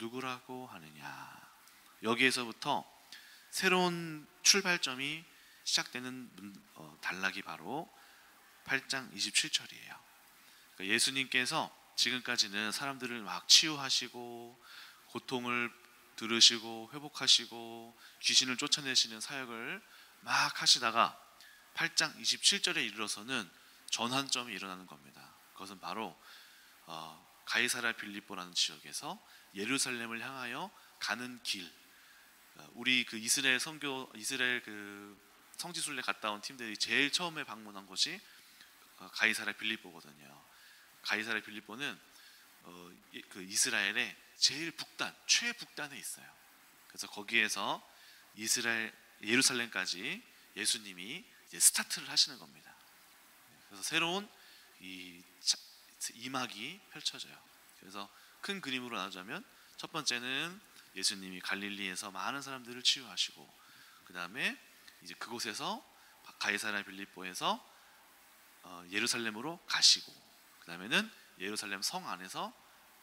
누구라고 하느냐. 여기에서부터 새로운 출발점이 시작되는 단락이 바로 8장 27절이에요. 그러니까 예수님께서 지금까지는 사람들을 막 치유하시고 고통을 들으시고 회복하시고 귀신을 쫓아내시는 사역을 막 하시다가 8장 27절에 이르러서는 전환점이 일어나는 겁니다. 그것은 바로 가이사랴 빌립보라는 지역에서 예루살렘을 향하여 가는 길. 우리 그 이스라엘 그 성지순례 갔다 온 팀들이 제일 처음에 방문한 곳이 가이사랴 빌립보거든요. 가이사랴 빌립보는 그 이스라엘의 제일 북단, 최북단에 있어요. 그래서 거기에서 예루살렘까지 예수님이 이제 스타트를 하시는 겁니다. 그래서 새로운 이막이 펼쳐져요. 그래서 큰 그림으로 나누자면 첫 번째는 예수님이 갈릴리에서 많은 사람들을 치유하시고, 그 다음에 이제 그곳에서 가이사랴 빌립보에서 예루살렘으로 가시고, 그 다음에는 예루살렘 성 안에서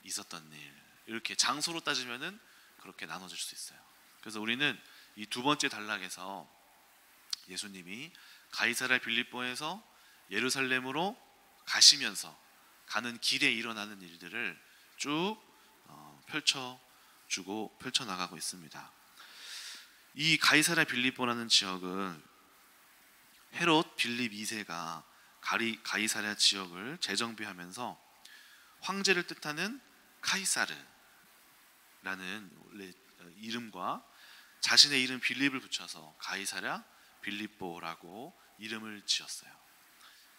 있었던 일, 이렇게 장소로 따지면은 그렇게 나눠질 수 있어요. 그래서 우리는 이 두 번째 단락에서 예수님이 가이사랴 빌립보에서 예루살렘으로 가시면서 가는 길에 일어나는 일들을 쭉 펼쳐나가고 있습니다. 이 가이사랴 빌립보라는 지역은 헤롯 빌립 2세가 가이사랴 지역을 재정비하면서 황제를 뜻하는 카이사르라는 원래 이름과 자신의 이름 빌립을 붙여서 가이사랴 빌립보라고 이름을 지었어요.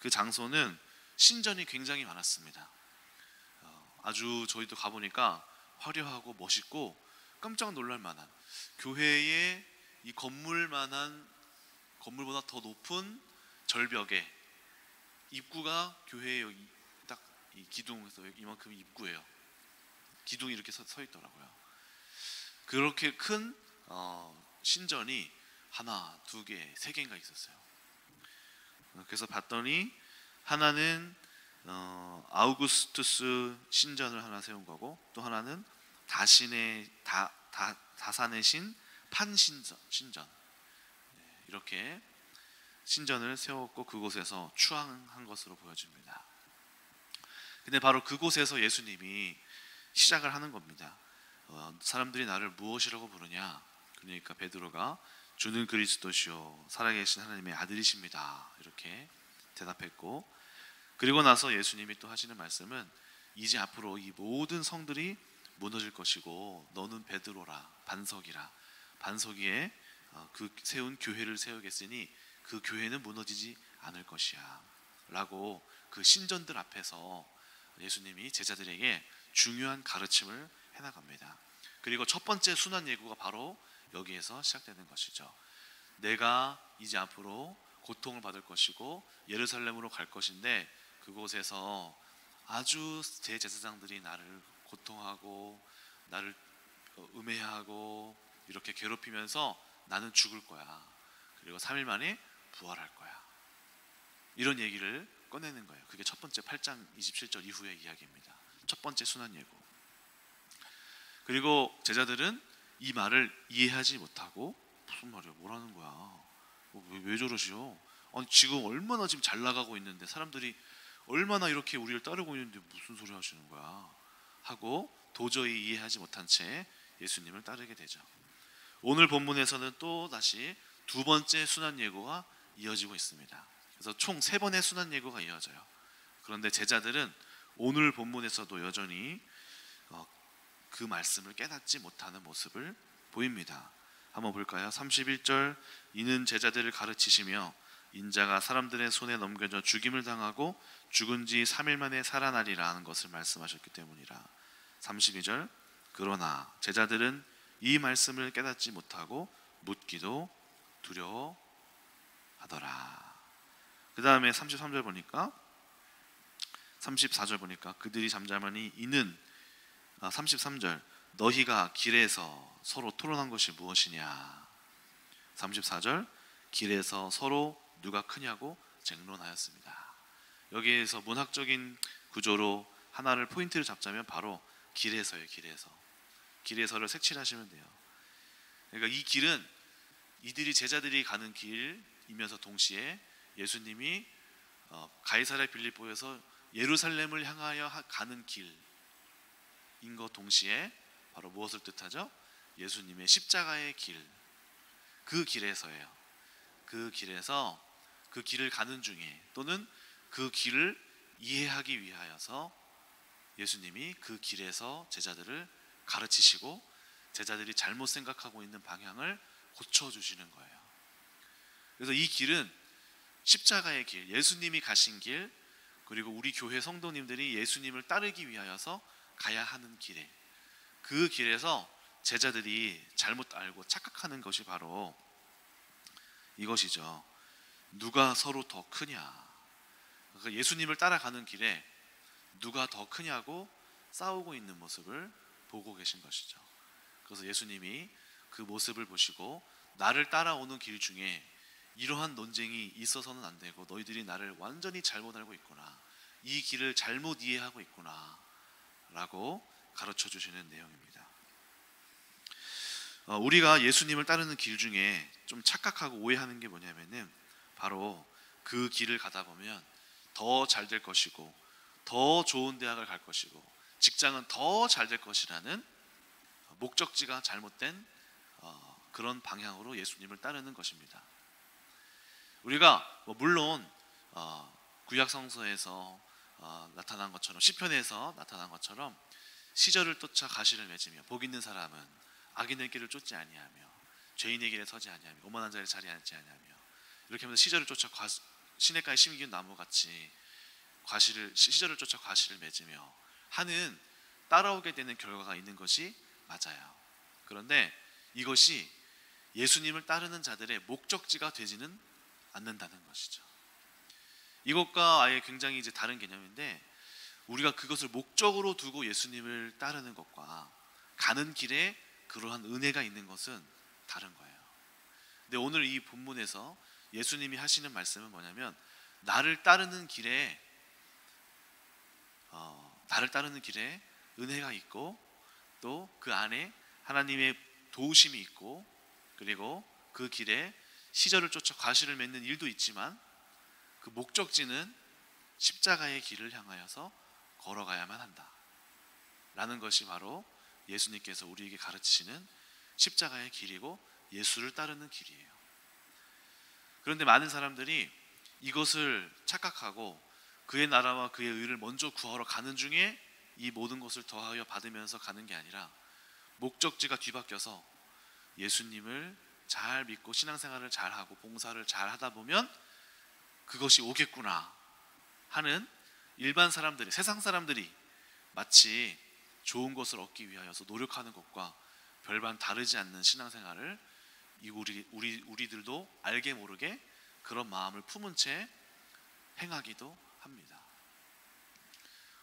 그 장소는 신전이 굉장히 많았습니다. 아주 저희도 가보니까 화려하고 멋있고 깜짝 놀랄 만한, 교회의 이 건물보다 더 높은 절벽에 입구가 교회의 여기 딱 이 기둥에서 이만큼 입구예요. 기둥이 이렇게 서 있더라고요. 그렇게 큰 신전이 하나, 두 개, 세 개인가 있었어요. 그래서 봤더니 하나는 아우구스투스 신전을 하나 세운 거고, 또 하나는 다산의 신 판신전, 이렇게 신전을 세웠고 그곳에서 추앙한 것으로 보여집니다. 근데 바로 그곳에서 예수님이 시작을 하는 겁니다. 사람들이 나를 무엇이라고 부르냐? 그러니까 베드로가 주는 그리스도시요 살아계신 하나님의 아들이십니다, 이렇게 대답했고, 그리고 나서 예수님이 또 하시는 말씀은 이제 앞으로 이 모든 성들이 무너질 것이고 너는 베드로라, 반석이라, 반석 위에 그 세운 교회를 세우겠으니 그 교회는 무너지지 않을 것이야 라고 그 신전들 앞에서 예수님이 제자들에게 중요한 가르침을 해나갑니다. 그리고 첫 번째 순환 예고가 바로 여기에서 시작되는 것이죠. 내가 이제 앞으로 고통을 받을 것이고 예루살렘으로 갈 것인데, 그곳에서 아주 제 제사장들이 나를 고통하고 나를 음해하고 이렇게 괴롭히면서 나는 죽을 거야, 그리고 3일 만에 부활할 거야, 이런 얘기를 꺼내는 거예요. 그게 첫 번째 8장 27절 이후의 이야기입니다. 첫 번째 순환 예고. 그리고 제자들은 이 말을 이해하지 못하고, 무슨 말이야, 뭐라는 거야, 왜 저러시오, 아니 지금 얼마나 지금 잘 나가고 있는데 사람들이 얼마나 이렇게 우리를 따르고 있는데 무슨 소리 하시는 거야 하고 도저히 이해하지 못한 채 예수님을 따르게 되죠. 오늘 본문에서는 또 다시 두 번째 순환 예고가 이어지고 있습니다. 그래서 총 3번의 순환 예고가 이어져요. 그런데 제자들은 오늘 본문에서도 여전히 그 말씀을 깨닫지 못하는 모습을 보입니다. 한번 볼까요? 31절, 이는 제자들을 가르치시며 인자가 사람들의 손에 넘겨져 죽임을 당하고 죽은 지 3일 만에 살아나리라 하는 것을 말씀하셨기 때문이라. 32절, 그러나 제자들은 이 말씀을 깨닫지 못하고 묻기도 두려워하더라. 그 다음에 33절 보니까 34절 보니까 그들이 잠잠하니 이는 33절, 너희가 길에서 서로 토론한 것이 무엇이냐. 34절, 길에서 서로 누가 크냐고 쟁론하였습니다. 여기에서 문학적인 구조로 하나를 포인트를 잡자면 바로 길에서예요. 길에서를 색칠하시면 돼요. 그러니까 이 길은 이들이 제자들이 가는 길이면서 동시에 예수님이 가이사랴 빌립보에서 예루살렘을 향하여 가는 길인 것 동시에 바로 무엇을 뜻하죠? 예수님의 십자가의 길, 그 길에서예요. 그 길에서 그 길을 가는 중에 또는 그 길을 이해하기 위하여서 예수님이 그 길에서 제자들을 가르치시고 제자들이 잘못 생각하고 있는 방향을 고쳐주시는 거예요. 그래서 이 길은 십자가의 길, 예수님이 가신 길, 그리고 우리 교회 성도님들이 예수님을 따르기 위하여서 가야 하는 길에, 그 길에서 제자들이 잘못 알고 착각하는 것이 바로 이것이죠. 누가 서로 더 크냐. 그러니까 예수님을 따라가는 길에 누가 더 크냐고 싸우고 있는 모습을 보고 계신 것이죠. 그래서 예수님이 그 모습을 보시고 나를 따라오는 길 중에 이러한 논쟁이 있어서는 안 되고 너희들이 나를 완전히 잘못 알고 있구나, 이 길을 잘못 이해하고 있구나 라고 가르쳐 주시는 내용입니다. 우리가 예수님을 따르는 길 중에 좀 착각하고 오해하는 게 뭐냐면은 바로 그 길을 가다 보면 더 잘 될 것이고 더 좋은 대학을 갈 것이고 직장은 더 잘 될 것이라는 목적지가 잘못된 그런 방향으로 예수님을 따르는 것입니다. 우리가 물론 구약 성서에서 나타난 것처럼, 시편에서 나타난 것처럼 시절을 쫓아 가시를 맺으며 복 있는 사람은 악인의 길을 쫓지 아니하며 죄인의 길에 서지 아니하며 오만한 자리에 자리에 앉지 아니하며, 이렇게 하면서 시절을 쫓아 시냇가에 심긴 나무같이 시절을 쫓아 과실을 맺으며 하는, 따라오게 되는 결과가 있는 것이 맞아요. 그런데 이것이 예수님을 따르는 자들의 목적지가 되지는 않는다는 것이죠. 이것과 아예 굉장히 이제 다른 개념인데, 우리가 그것을 목적으로 두고 예수님을 따르는 것과 가는 길에 그러한 은혜가 있는 것은 다른 거예요. 근데 오늘 이 본문에서 예수님이 하시는 말씀은 뭐냐면, 나를 따르는 길에 은혜가 있고 또 그 안에 하나님의 도우심이 있고, 그리고 그 길에 시절을 쫓아 과실을 맺는 일도 있지만 그 목적지는 십자가의 길을 향하여서 걸어가야만 한다 라는 것이 바로 예수님께서 우리에게 가르치시는 십자가의 길이고 예수를 따르는 길이에요. 그런데 많은 사람들이 이것을 착각하고 그의 나라와 그의 의를 먼저 구하러 가는 중에 이 모든 것을 더하여 받으면서 가는 게 아니라, 목적지가 뒤바뀌어서 예수님을 잘 믿고 신앙생활을 잘하고 봉사를 잘 하다 보면 그것이 오겠구나 하는, 일반 사람들이, 세상 사람들이 마치 좋은 것을 얻기 위하여서 노력하는 것과 별반 다르지 않는 신앙생활을 우리들도 알게 모르게 그런 마음을 품은 채 행하기도 합니다.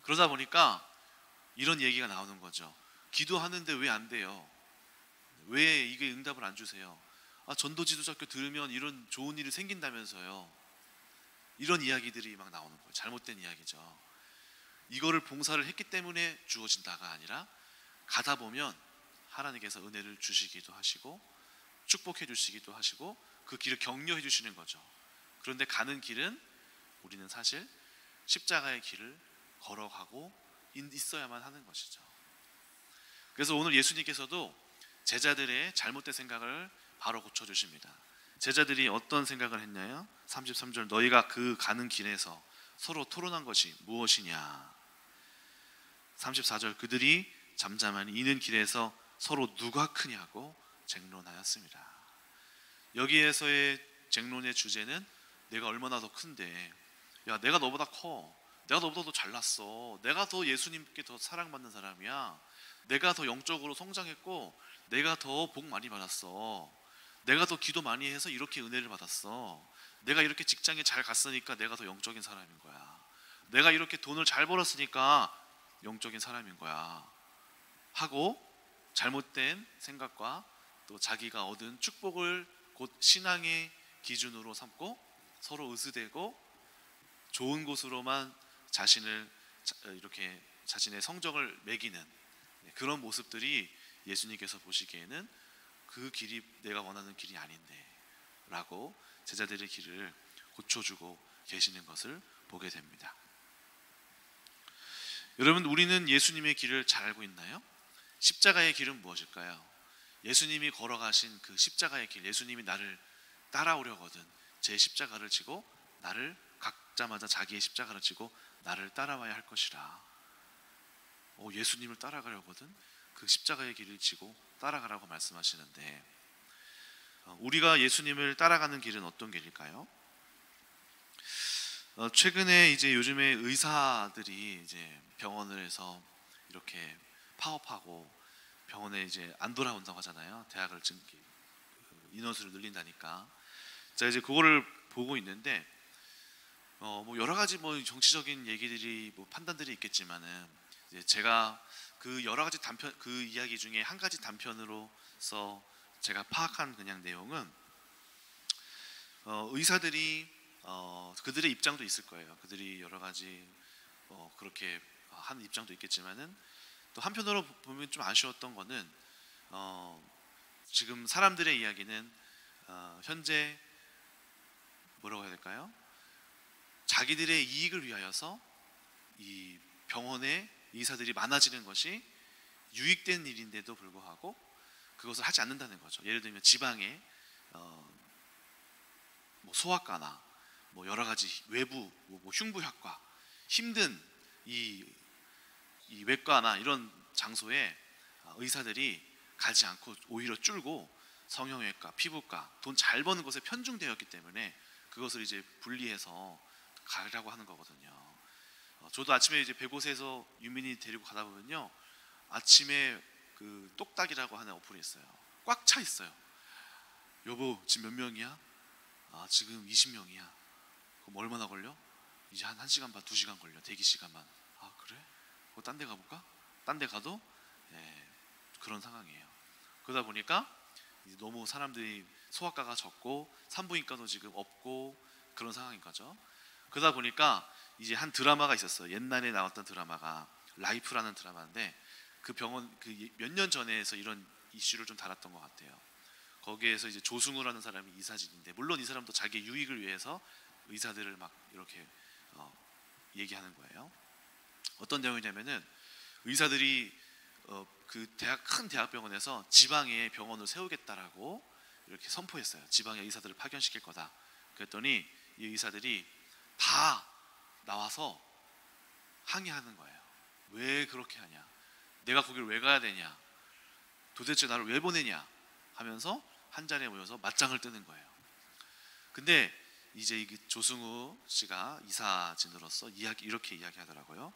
그러다 보니까 이런 얘기가 나오는 거죠. 기도하는데 왜 안 돼요? 왜 이게 응답을 안 주세요? 전도지도자교 들으면 이런 좋은 일이 생긴다면서요. 이런 이야기들이 막 나오는 거예요. 잘못된 이야기죠. 이거를 봉사를 했기 때문에 주어진다가 아니라, 가다 보면 하나님께서 은혜를 주시기도 하시고 축복해 주시기도 하시고 그 길을 격려해 주시는 거죠. 그런데 가는 길은 우리는 사실 십자가의 길을 걸어가고 있어야만 하는 것이죠. 그래서 오늘 예수님께서도 제자들의 잘못된 생각을 바로 고쳐주십니다. 제자들이 어떤 생각을 했냐요? 33절, 너희가 그 가는 길에서 서로 토론한 것이 무엇이냐. 34절, 그들이 잠잠하니 이는 길에서 서로 누가 크냐고 쟁론하였습니다. 여기에서의 쟁론의 주제는 내가 얼마나 더 큰데, 야 내가 너보다 커, 내가 너보다 더 잘났어, 내가 더 예수님께 더 사랑받는 사람이야, 내가 더 영적으로 성장했고 내가 더 복 많이 받았어, 내가 더 기도 많이 해서 이렇게 은혜를 받았어, 내가 이렇게 직장에 잘 갔으니까 내가 더 영적인 사람인 거야, 내가 이렇게 돈을 잘 벌었으니까 영적인 사람인 거야 하고, 잘못된 생각과 또 자기가 얻은 축복을 곧 신앙의 기준으로 삼고 서로 의수되고 좋은 곳으로만 자신의 성적을 매기는 그런 모습들이 예수님께서 보시기에는 그 길이 내가 원하는 길이 아닌데 라고 제자들의 길을 고쳐주고 계시는 것을 보게 됩니다. 여러분, 우리는 예수님의 길을 잘 알고 있나요? 십자가의 길은 무엇일까요? 예수님이 걸어가신 그 십자가의 길, 예수님이 나를 따라오려거든 제 십자가를 지고 나를 각자마다 자기의 십자가를 지고 나를 따라와야 할 것이라. 예수님을 따라가려거든 그 십자가의 길을 지고 따라가라고 말씀하시는데, 우리가 예수님을 따라가는 길은 어떤 길일까요? 최근에 이제 요즘에 의사들이 이제 병원에서 이렇게 파업하고 병원에 이제 안 돌아온다고 하잖아요. 대학을 인원수를 늘린다니까. 자, 이제 그거를 보고 있는데 뭐 여러 가지 뭐 정치적인 얘기들이 뭐 판단들이 있겠지만은 이제 제가 그 여러 가지 단편, 그 이야기 중에 한 가지 단편으로서 제가 파악한 그냥 내용은 의사들이 그들의 입장도 있을 거예요. 그들이 여러 가지 그렇게 하는 입장도 있겠지만은 또 한편으로 보면 좀 아쉬웠던 거는 지금 사람들의 이야기는 현재 뭐라고 해야 될까요? 자기들의 이익을 위하여서 이 병원에 의사들이 많아지는 것이 유익된 일인데도 불구하고 그것을 하지 않는다는 거죠. 예를 들면 지방에 뭐 소아과나 뭐 여러 가지 외부 뭐 흉부외과 힘든 이 외과나 이런 장소에 의사들이 가지 않고 오히려 줄고 성형외과, 피부과 돈 잘 버는 곳에 편중되었기 때문에 그것을 이제 분리해서 가려고 하는 거거든요. 저도 아침에 이제 100곳에서 유민이 데리고 가다 보면요, 아침에 그 똑딱이라고 하는 어플이 있어요. 꽉 차 있어요. 여보 지금 몇 명이야? 지금 20명이야. 그럼 얼마나 걸려? 이제 한 1시간 반, 2시간 걸려. 대기 시간만. 그래? 그럼 딴 데 가볼까? 딴 데 가도 그런 상황이에요. 그러다 보니까 너무 사람들이 소아과가 적고 산부인과도 지금 없고 그런 상황인 거죠. 그러다 보니까 이제 한 드라마가 있었어요. 옛날에 나왔던 드라마가 라이프라는 드라마인데 그 병원 그 몇 년 전에서 이런 이슈를 좀 다뤘던 것 같아요. 거기에서 이제 조승우라는 사람이 이사진인데, 물론 이 사람도 자기 유익을 위해서 의사들을 막 이렇게 얘기하는 거예요. 어떤 내용이냐면은 의사들이 그 큰 대학병원에서 지방에 병원을 세우겠다라고 이렇게 선포했어요. 지방에 의사들을 파견시킬 거다. 그랬더니 이 의사들이 다 나와서 항의하는 거예요. 왜 그렇게 하냐? 내가 거기를 왜 가야 되냐? 도대체 나를 왜 보내냐? 하면서 한 자리에 모여서 맞짱을 뜨는 거예요. 근데 이제 이 조승우 씨가 이사진으로서 이렇게 이야기하더라고요.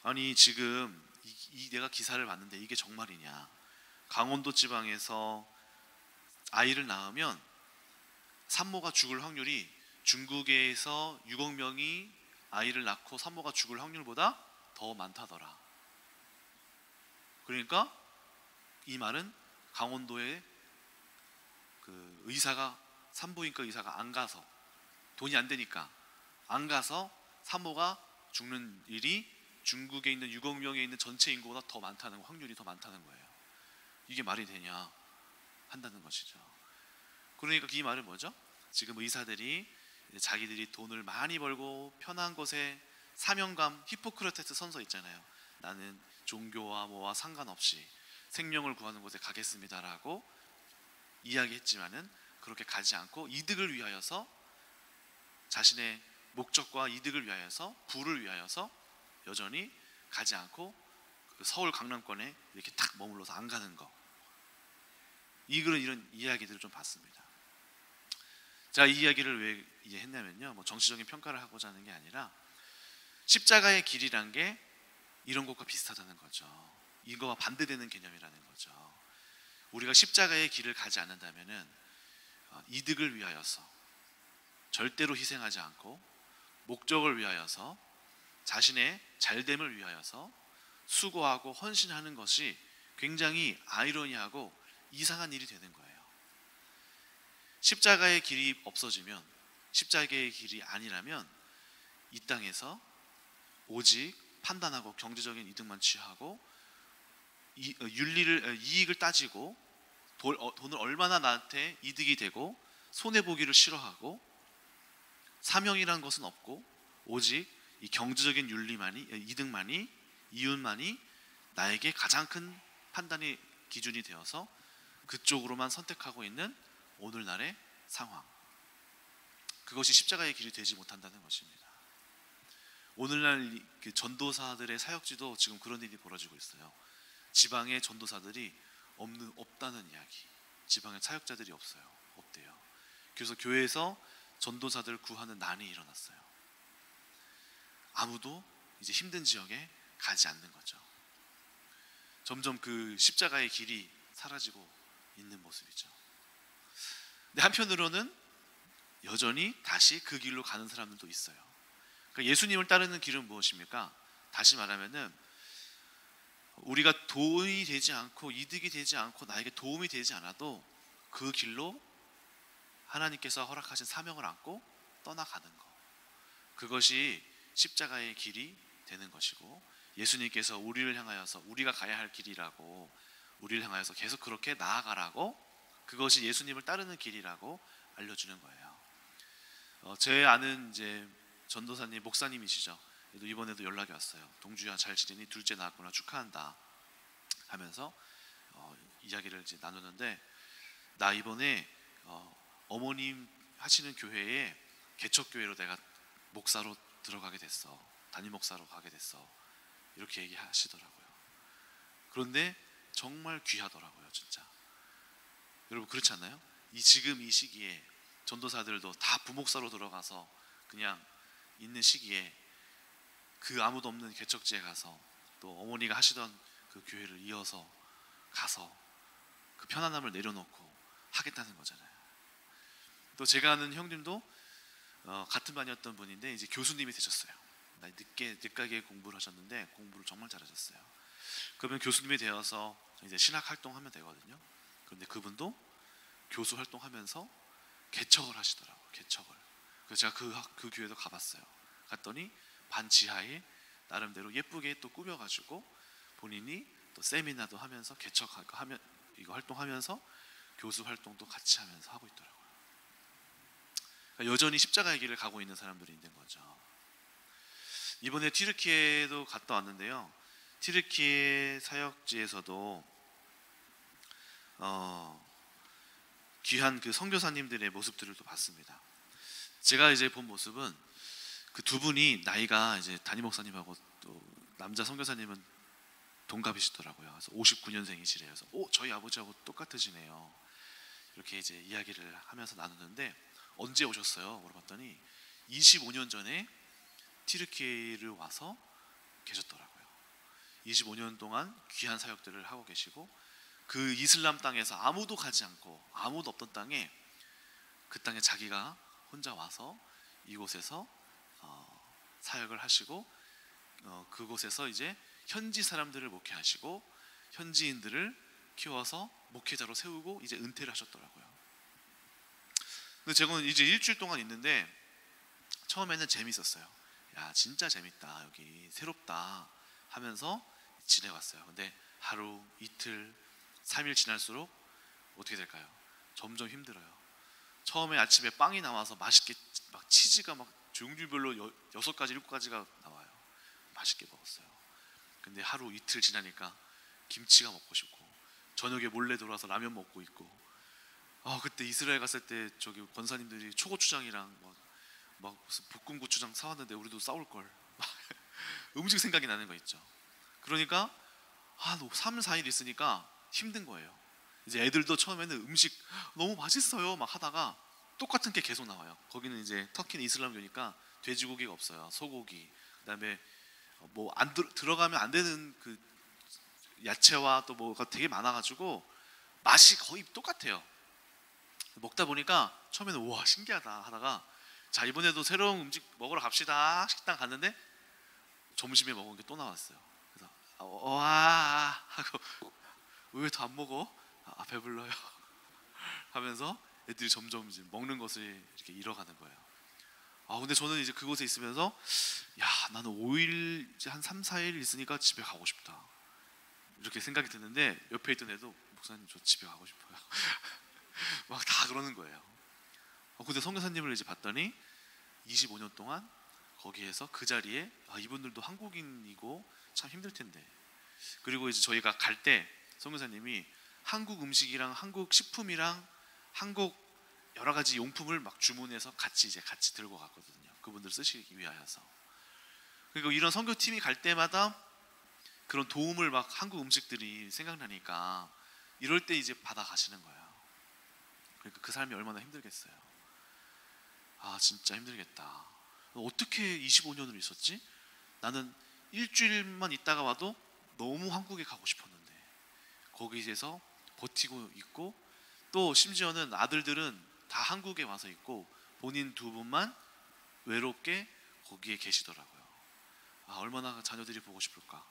아니 지금 내가 기사를 봤는데 이게 정말이냐? 강원도 지방에서 아이를 낳으면 산모가 죽을 확률이 중국에서 6억 명이 아이를 낳고 산모가 죽을 확률보다 더 많다더라. 그러니까 이 말은 강원도에 그 의사가, 산부인과 의사가 안 가서, 돈이 안 되니까 안 가서 산모가 죽는 일이 중국에 있는 6억 명에 있는 전체 인구보다 더 많다는, 확률이 더 많다는 거예요. 이게 말이 되냐 한다는 것이죠. 그러니까 이 말은 뭐죠? 지금 의사들이 자기들이 돈을 많이 벌고 편한 곳에 사명감, 히포크라테스 선서 있잖아요. 나는 종교와 뭐와 상관없이 생명을 구하는 곳에 가겠습니다라고 이야기했지만은 그렇게 가지 않고 이득을 위하여서, 자신의 목적과 이득을 위하여서, 부를 위하여서 여전히 가지 않고 서울 강남권에 이렇게 탁 머물러서 안 가는 거. 이런 이야기들을 좀 봤습니다. 자, 이 이야기를 왜 했냐면요, 뭐 정치적인 평가를 하고자 하는 게 아니라 십자가의 길이란 게 이런 것과 비슷하다는 거죠. 이거와 반대되는 개념이라는 거죠. 우리가 십자가의 길을 가지 않는다면은 이득을 위하여서 절대로 희생하지 않고 목적을 위하여서 자신의 잘됨을 위하여서 수고하고 헌신하는 것이 굉장히 아이러니하고 이상한 일이 되는 거예요. 십자가의 길이 없어지면, 십자가의 길이 아니라면 이 땅에서 오직 판단하고 경제적인 이득만 취하고 이익을 따지고 돈을 얼마나 나한테 이득이 되고 손해 보기를 싫어하고 사명이라는 것은 없고 오직 이 경제적인 이득만이 이윤만이 나에게 가장 큰 판단의 기준이 되어서 그쪽으로만 선택하고 있는 오늘날의 상황, 그것이 십자가의 길이 되지 못한다는 것입니다. 오늘날 그 전도사들의 사역지도 지금 그런 일이 벌어지고 있어요. 지방의 전도사들이 없다는 이야기. 지방에 사역자들이 없대요. 그래서 교회에서 전도사들 구하는 난이 일어났어요. 아무도 이제 힘든 지역에 가지 않는 거죠. 점점 그 십자가의 길이 사라지고 있는 모습이죠. 근데 한편으로는 여전히 다시 그 길로 가는 사람들도 있어요. 그러니까 예수님을 따르는 길은 무엇입니까? 다시 말하면은 우리가 도움이 되지 않고 이득이 되지 않고 나에게 도움이 되지 않아도 그 길로 하나님께서 허락하신 사명을 안고 떠나가는 것, 그것이 십자가의 길이 되는 것이고, 예수님께서 우리를 향하여서 우리가 가야 할 길이라고, 우리를 향하여서 계속 그렇게 나아가라고, 그것이 예수님을 따르는 길이라고 알려주는 거예요. 제 아는 이제 전도사님, 목사님이시죠. 이번에도 연락이 왔어요. 동주야 잘 지내니? 둘째 낳았구나, 축하한다 하면서 이야기를 이제 나누는데, 나 이번에 어머님 하시는 교회에 개척교회로 내가 목사로 들어가게 됐어. 담임 목사로 가게 됐어. 이렇게 얘기하시더라고요. 그런데 정말 귀하더라고요, 진짜. 여러분 그렇지 않나요? 지금 이 시기에 전도사들도 다 부목사로 들어가서 그냥 있는 시기에 그 아무도 없는 개척지에 가서 또 어머니가 하시던 그 교회를 이어서 가서 그 편안함을 내려놓고 하겠다는 거잖아요. 또 제가 아는 형님도 같은 반이었던 분인데 이제 교수님이 되셨어요. 늦가게 공부를 하셨는데 공부를 정말 잘하셨어요. 그러면 교수님이 되어서 이제 신학 활동하면 되거든요. 그런데 그분도 교수 활동하면서 개척을 하시더라고요. 개척을. 그래서 제가 그 교회도 가봤어요. 갔더니 반 지하에 나름대로 예쁘게 또 꾸며가지고 본인이 또 세미나도 하면서 개척하고 이거 활동하면서 교수 활동도 같이 하면서 하고 있더라고요. 그러니까 여전히 십자가의 길을 가고 있는 사람들이 있는 거죠. 이번에 튀르키예도 갔다 왔는데요. 튀르키예 사역지에서도 귀한 그 선교사님들의 모습들을 또 봤습니다. 제가 이제 본 모습은 그 두 분이 나이가 이제 담임 목사님하고 또 남자 선교사님은 동갑이시더라고요. 그래서 59년생이시래요. 그래서 저희 아버지하고 똑같으시네요. 이렇게 이제 이야기를 하면서 나누는데, 언제 오셨어요? 물어봤더니 25년 전에 튀르키예를 와서 계셨더라고요. 25년 동안 귀한 사역들을 하고 계시고, 그 이슬람 땅에서 아무도 가지 않고 아무도 없던 땅에, 그 땅에 자기가 혼자 와서 이곳에서 사역을 하시고, 그곳에서 이제 현지 사람들을 목회하시고 현지인들을 키워서 목회자로 세우고 이제 은퇴를 하셨더라고요. 근데 제가 이제 일주일 동안 있는데 처음에는 재밌었어요. 야 진짜 재밌다, 여기 새롭다 하면서 지내왔어요. 근데 하루, 이틀, 3일 지날수록 어떻게 될까요? 점점 힘들어요. 처음에 아침에 빵이 나와서 맛있게 막 치즈가 막 종류별로 6가지, 7가지가 나와요. 맛있게 먹었어요. 근데 하루, 이틀 지나니까 김치가 먹고 싶고, 저녁에 몰래 들어와서 라면 먹고 있고, 그때 이스라엘 갔을 때 저기 권사님들이 초고추장이랑 막 무슨 볶음 고추장 사왔는데 우리도 싸울 걸. 음식 생각이 나는 거 있죠. 그러니까 3, 4일 있으니까 힘든 거예요. 이제 애들도 처음에는 음식 너무 맛있어요 막 하다가 똑같은 게 계속 나와요. 거기는 이제 터키는 이슬람교니까 돼지고기가 없어요. 소고기, 그다음에 뭐 들어가면 안 되는 그 야채와 또 뭐가 되게 많아가지고 맛이 거의 똑같아요. 먹다 보니까 처음에는 우와 신기하다 하다가, 자 이번에도 새로운 음식 먹으러 갑시다. 식당 갔는데 점심에 먹은 게 또 나왔어요. 그래서 와 하고 왜 더 안 먹어? 배불러요 하면서 애들이 점점 이제 먹는 것을 이렇게 잃어가는 거예요. 근데 저는 이제 그곳에 있으면서 나는 5일, 한 3, 4일 있으니까 집에 가고 싶다. 이렇게 생각이 드는데 옆에 있던 애도 목사님 저 집에 가고 싶어요. 막 다 그러는 거예요. 근데 선교사님을 이제 봤더니 25년 동안 거기에서 그 자리에 이분들도 한국인이고 참 힘들 텐데. 그리고 이제 저희가 갈 때 선교사님이 한국 음식이랑 한국 식품이랑 한국 여러 가지 용품을 막 주문해서 같이 들고 갔거든요. 그분들 쓰시기 위하여서. 그리고 이런 선교팀이 갈 때마다 그런 도움을 막 한국 음식들이 생각나니까 이럴 때 이제 받아 가시는 거예요. 그러니까 그 삶이 얼마나 힘들겠어요. 진짜 힘들겠다. 어떻게 25년을 있었지? 나는 일주일만 있다가 와도 너무 한국에 가고 싶었는데 거기에서 버티고 있고, 또 심지어는 아들들은 다 한국에 와서 있고 본인 두 분만 외롭게 거기에 계시더라고요. 얼마나 자녀들이 보고 싶을까?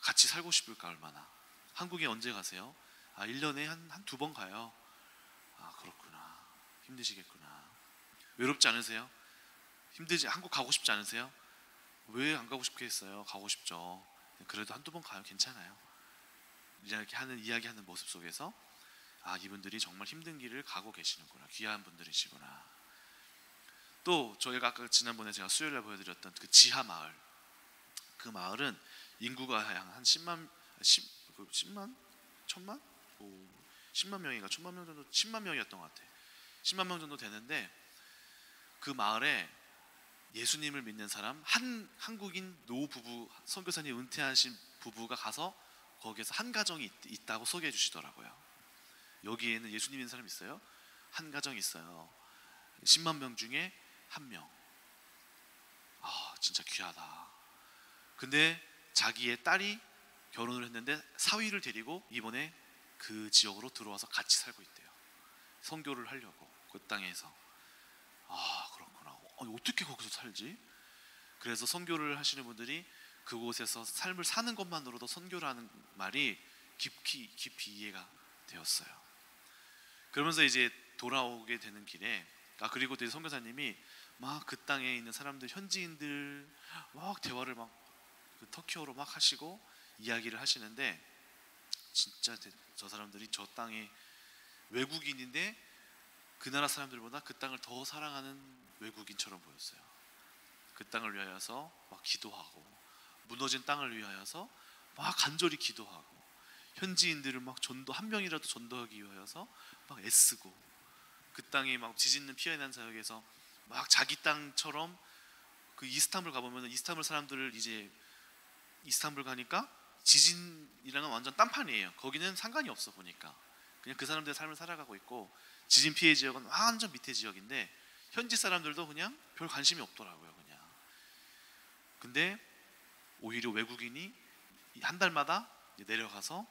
같이 살고 싶을까? 얼마나. 한국에 언제 가세요? 1년에 한 두 번 가요. 그렇구나. 힘드시겠구나. 외롭지 않으세요? 힘들지? 한국 가고 싶지 않으세요? 왜 안 가고 싶겠어요? 가고 싶죠. 그래도 한두 번 가요. 괜찮아요. 이야기하는 모습 속에서 이분들이 정말 힘든 길을 가고 계시는구나. 귀한 분들이시구나. 또 저희가 아까 지난번에 제가 수요일날 보여드렸던 그 지하 마을, 그 마을은 인구가 한 10만 10만? 10만 명인가 1000만 명 정도, 10만 명이었던 것 같아요. 10만 명 정도 되는데 그 마을에 예수님을 믿는 사람 한국인 노부부, 선교사님 은퇴하신 부부가 가서 거기에서 한 가정이 있다고 소개해 주시더라고요. 여기에는 예수님 믿는 사람 있어요? 한 가정이 있어요. 10만 명 중에 한 명. 진짜 귀하다. 근데 자기의 딸이 결혼을 했는데 사위를 데리고 이번에 그 지역으로 들어와서 같이 살고 있대요. 선교를 하려고 그 땅에서. 그렇구나. 어떻게 거기서 살지? 그래서 선교를 하시는 분들이 그곳에서 삶을 사는 것만으로도 선교라는 말이 깊이 이해가 되었어요. 그러면서 이제 돌아오게 되는 길에 그리고 또 선교사님이 막 그 땅에 있는 사람들, 현지인들 막 대화를 막 그 터키어로 막 하시고 이야기를 하시는데, 진짜 저 사람들이 저 땅에 외국인인데 그 나라 사람들보다 그 땅을 더 사랑하는 외국인처럼 보였어요. 그 땅을 위하여서 막 기도하고, 무너진 땅을 위하여서 막 간절히 기도하고, 현지인들을 막 한 명이라도 전도하기 위하여서 막 애쓰고, 그 땅이 막 지진은 피해 난 사역에서 막 자기 땅처럼, 그 이스탄불 가보면 이스탄불 사람들을 이제 이스탄불 가니까 지진이랑은 완전 딴판이에요. 거기는 상관이 없어 보니까 그냥 그 사람들의 삶을 살아가고 있고, 지진 피해 지역은 완전 밑에 지역인데 현지 사람들도 그냥 별 관심이 없더라고요. 그냥. 근데 오히려 외국인이 한 달마다 내려가서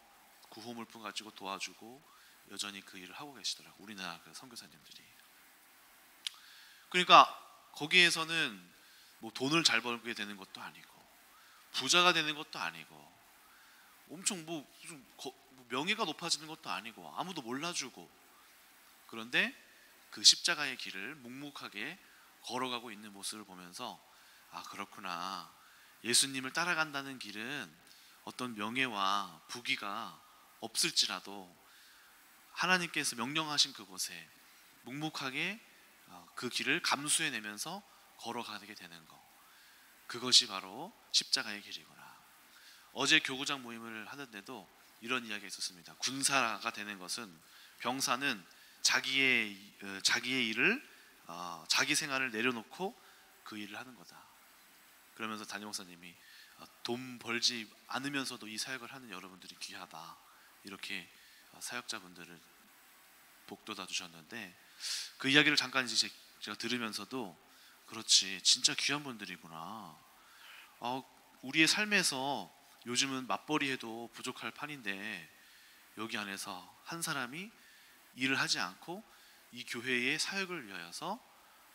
구호물품 가지고 도와주고 여전히 그 일을 하고 계시더라고요. 우리나라 그 선교사님들이. 그러니까 거기에서는 뭐 돈을 잘 벌게 되는 것도 아니고 부자가 되는 것도 아니고 엄청 무슨 명예가 높아지는 것도 아니고 아무도 몰라주고, 그런데 그 십자가의 길을 묵묵하게 걸어가고 있는 모습을 보면서 그렇구나. 예수님을 따라간다는 길은 어떤 명예와 부귀가 없을지라도 하나님께서 명령하신 그곳에 묵묵하게 그 길을 감수해내면서 걸어가게 되는 것, 그것이 바로 십자가의 길이구나. 어제 교구장 모임을 하는데도 이런 이야기가 있었습니다. 군사가 되는 것은, 병사는 자기의 일을 자기 생활을 내려놓고 그 일을 하는 거다. 그러면서 담임 목사님이 돈 벌지 않으면서도 이 사역을 하는 여러분들이 귀하다, 이렇게 사역자분들을 복돋아 주셨는데, 그 이야기를 잠깐 이제 제가 들으면서도 그렇지, 진짜 귀한 분들이구나. 우리의 삶에서 요즘은 맞벌이 해도 부족할 판인데 여기 안에서 한 사람이 일을 하지 않고 이 교회의 사역을 위하여서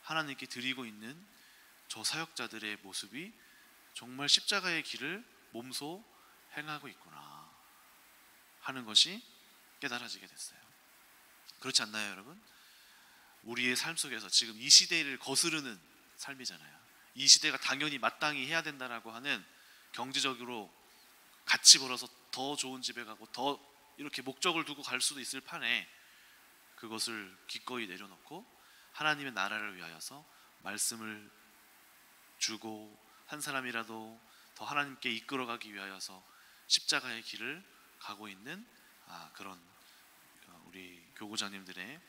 하나님께 드리고 있는 저 사역자들의 모습이 정말 십자가의 길을 몸소 행하고 있구나 하는 것이 깨달아지게 됐어요. 그렇지 않나요, 여러분? 우리의 삶 속에서 지금 이 시대를 거스르는 삶이잖아요. 이 시대가 당연히 마땅히 해야 된다라고 하는, 경제적으로 같이 벌어서 더 좋은 집에 가고 더 이렇게 목적을 두고 갈 수도 있을 판에 그것을 기꺼이 내려놓고 하나님의 나라를 위하여서 말씀을 주고 한 사람이라도 더 하나님께 이끌어가기 위하여서 십자가의 길을 가고 있는 그런 우리 교구장님들의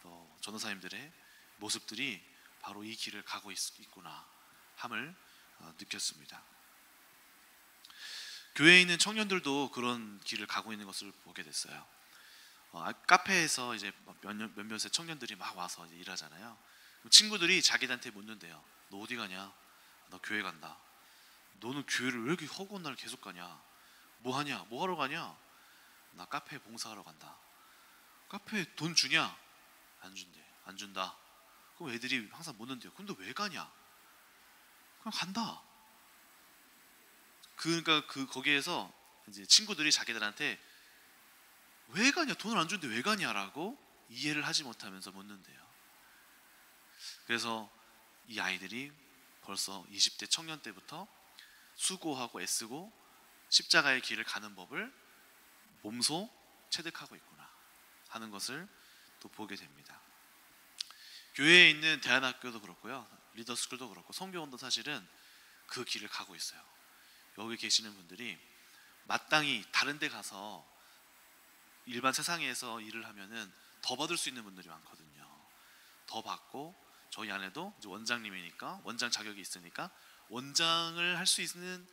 또 전도사님들의 모습들이 바로 이 길을 가고 있구나 함을 느꼈습니다. 교회에 있는 청년들도 그런 길을 가고 있는 것을 보게 됐어요. 카페에서 이제 몇몇의 청년들이 막 와서 이제 일하잖아요. 친구들이 자기한테 묻는데요. 너 어디 가냐? 나 교회 간다. 너는 교회를 왜 이렇게 허구한 날 계속 가냐? 뭐 하냐? 뭐 하러 가냐? 나 카페에 봉사하러 간다. 카페에 돈 주냐? 안 준대. 안 준다. 그럼 애들이 항상 묻는데요. 그럼 너 왜 가냐? 그냥 간다. 그러니까 거기에서 이제 친구들이 자기들한테 왜 가냐? 돈을 안 주는데 왜 가냐라고 이해를 하지 못하면서 묻는데요. 그래서 이 아이들이 벌써 20대 청년 때부터 수고하고 애쓰고 십자가의 길을 가는 법을 몸소 체득하고 있구나 하는 것을 또 보게 됩니다. 교회에 있는 대안학교도 그렇고요, 리더스쿨도 그렇고 성교원도 사실은 그 길을 가고 있어요. 여기 계시는 분들이 마땅히 다른 데 가서 일반 세상에서 일을 하면은 더 받을 수 있는 분들이 많거든요. 더 받고 저희 안에도 이제 원장님이니까 원장 자격이 있으니까 원장을 할 수 있는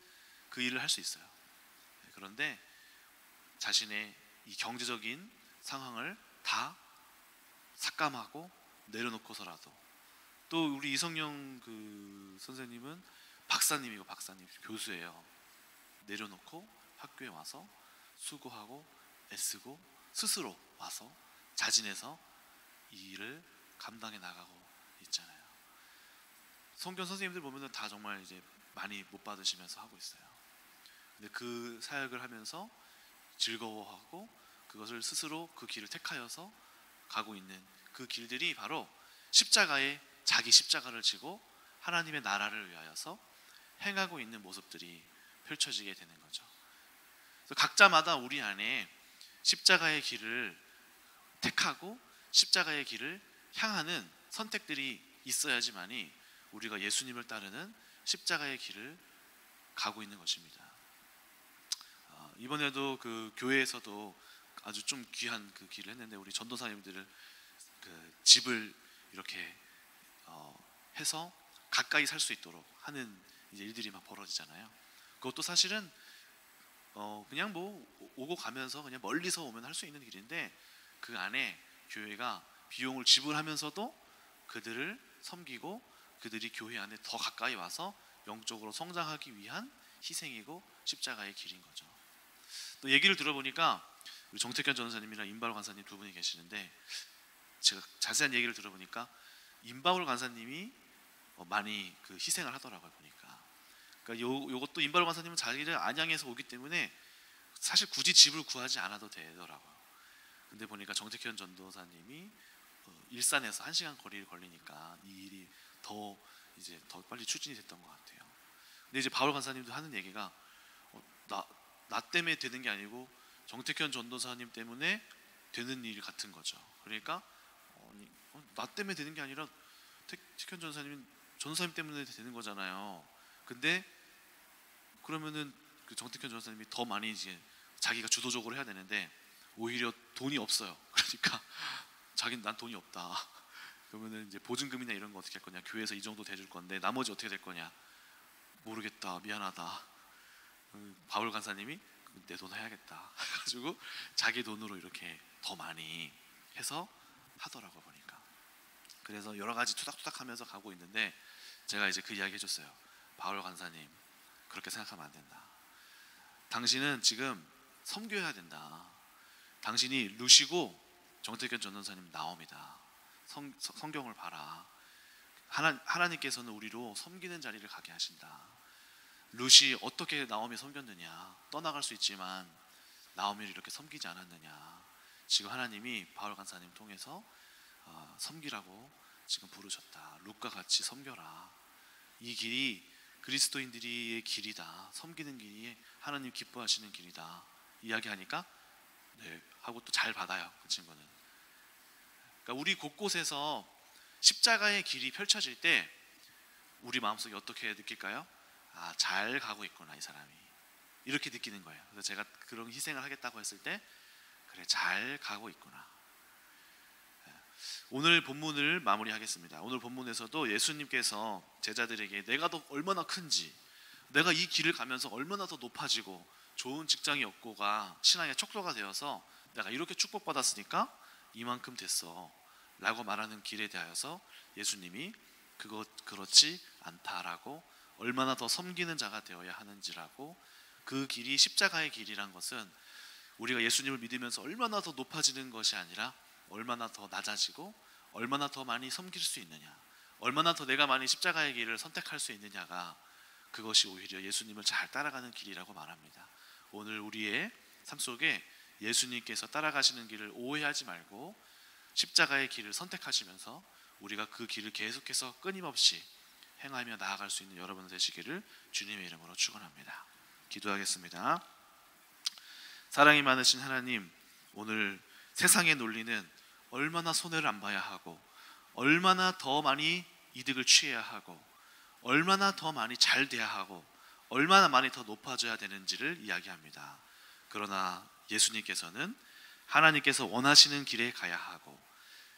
그 일을 할 수 있어요. 그런데 자신의 이 경제적인 상황을 다 삭감하고 내려놓고서라도, 또 우리 이성영 그 선생님은 박사님 교수예요. 내려놓고 학교에 와서 수고하고 애쓰고 스스로 와서 자진해서 이 일을 감당해 나가고 있잖아요. 성경 선생님들 보면은 다 정말 이제 많이 못 받으시면서 하고 있어요. 근데 그 사역을 하면서 즐거워하고 그것을 스스로 그 길을 택하여서 가고 있는 그 길들이 바로 자기 십자가를 지고 하나님의 나라를 위하여서 행하고 있는 모습들이 펼쳐지게 되는 거죠. 그래서 각자마다 우리 안에 십자가의 길을 택하고 십자가의 길을 향하는 선택들이 있어야지만이 우리가 예수님을 따르는 십자가의 길을 가고 있는 것입니다. 이번에도 그 교회에서도 아주 좀 귀한 그 길을 했는데, 우리 전도사님들을 그 집을 이렇게 해서 가까이 살 수 있도록 하는 이제 일들이 막 벌어지잖아요. 그것도 사실은 그냥 뭐 오고 가면서 그냥 멀리서 오면 할 수 있는 길인데, 그 안에 교회가 비용을 지불하면서도 그들을 섬기고 그들이 교회 안에 더 가까이 와서 영적으로 성장하기 위한 희생이고 십자가의 길인 거죠. 또 얘기를 들어보니까 우리 정택현 전사님이랑 임바울 간사님 두 분이 계시는데, 제가 자세한 얘기를 들어보니까 임바울 간사님이 많이 그 희생을 하더라고요. 보니까 그러니까 요것도 임바울 간사님은 자기를 안양에서 오기 때문에 사실 굳이 집을 구하지 않아도 되더라고요. 근데 보니까 정택현 전도사님이 일산에서 1시간 거리를 걸리니까 이 일이 더 빨리 추진이 됐던 것 같아요. 근데 이제 바울 간사님도 하는 얘기가 나 때문에 되는 게 아니고 정택현 전도사님 때문에 되는 일 같은 거죠. 그러니까 나 때문에 되는 게 아니라 택현 전도사님 때문에 되는 거잖아요. 근데 그러면은 그 정택현 전도사님이 더 많이 이제 자기가 주도적으로 해야 되는데 오히려 돈이 없어요. 그러니까 자기는 난 돈이 없다. 그러면은 이제 보증금이나 이런 거 어떻게 할 거냐, 교회에서 이 정도 대줄 건데 나머지 어떻게 될 거냐, 모르겠다, 미안하다. 바울 간사님이 내 돈 해야겠다 해가지고 자기 돈으로 이렇게 더 많이 해서 하더라고 보니까. 그래서 여러 가지 투닥투닥 하면서 가고 있는데, 제가 이제 그 이야기 해줬어요. 바울 간사님, 그렇게 생각하면 안 된다. 당신은 지금 섬겨야 된다. 당신이 루시고 정택현 전도사님 나옵니다. 성경을 봐라. 하나님께서는 우리로 섬기는 자리를 가게 하신다. 룻이 어떻게 나오미 섬겼느냐, 떠나갈 수 있지만 나오미를 이렇게 섬기지 않았느냐. 지금 하나님이 바울 간사님 통해서 섬기라고 지금 부르셨다. 룻과 같이 섬겨라. 이 길이 그리스도인들의 길이다. 섬기는 길이 하나님 기뻐하시는 길이다. 이야기하니까 네 하고 또 잘 받아요. 그 친구는. 그러니까 우리 곳곳에서 십자가의 길이 펼쳐질 때 우리 마음속에 어떻게 느낄까요? 아, 잘 가고 있구나 이 사람이. 이렇게 느끼는 거예요. 그래서 제가 그런 희생을 하겠다고 했을 때 그래 잘 가고 있구나. 오늘 본문을 마무리하겠습니다. 오늘 본문에서도 예수님께서 제자들에게 내가 더 얼마나 큰지, 내가 이 길을 가면서 얼마나 더 높아지고 좋은 직장이 없고가 신앙의 척도가 되어서 내가 이렇게 축복받았으니까 이만큼 됐어 라고 말하는 길에 대하여서 예수님이 그렇지 않다라고, 얼마나 더 섬기는 자가 되어야 하는지라고, 그 길이 십자가의 길이란 것은 우리가 예수님을 믿으면서 얼마나 더 높아지는 것이 아니라 얼마나 더 낮아지고 얼마나 더 많이 섬길 수 있느냐, 얼마나 더 내가 많이 십자가의 길을 선택할 수 있느냐가, 그것이 오히려 예수님을 잘 따라가는 길이라고 말합니다. 오늘 우리의 삶 속에 예수님께서 따라가시는 길을 오해하지 말고 십자가의 길을 선택하시면서 우리가 그 길을 계속해서 끊임없이 행하며 나아갈 수 있는 여러분 되시기를 주님의 이름으로 축원합니다. 기도하겠습니다. 사랑이 많으신 하나님, 오늘 세상의 논리는 얼마나 손해를 안 봐야 하고 얼마나 더 많이 이득을 취해야 하고 얼마나 더 많이 잘 돼야 하고 얼마나 많이 더 높아져야 되는지를 이야기합니다. 그러나 예수님께서는 하나님께서 원하시는 길에 가야 하고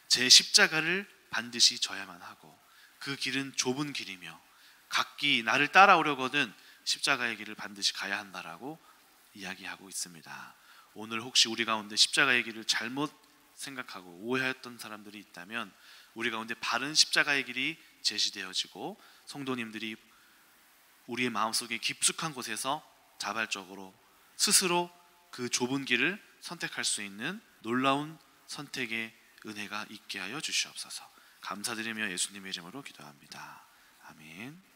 제 십자가를 반드시 져야만 하고, 그 길은 좁은 길이며 각기 나를 따라오려거든 십자가의 길을 반드시 가야 한다라고 이야기하고 있습니다. 오늘 혹시 우리 가운데 십자가의 길을 잘못 생각하고 오해했던 사람들이 있다면 우리 가운데 바른 십자가의 길이 제시되어지고 성도님들이 우리의 마음속에 깊숙한 곳에서 자발적으로 스스로 그 좁은 길을 선택할 수 있는 놀라운 선택의 은혜가 있게 하여 주시옵소서. 감사드리며 예수님의 이름으로 기도합니다. 아멘.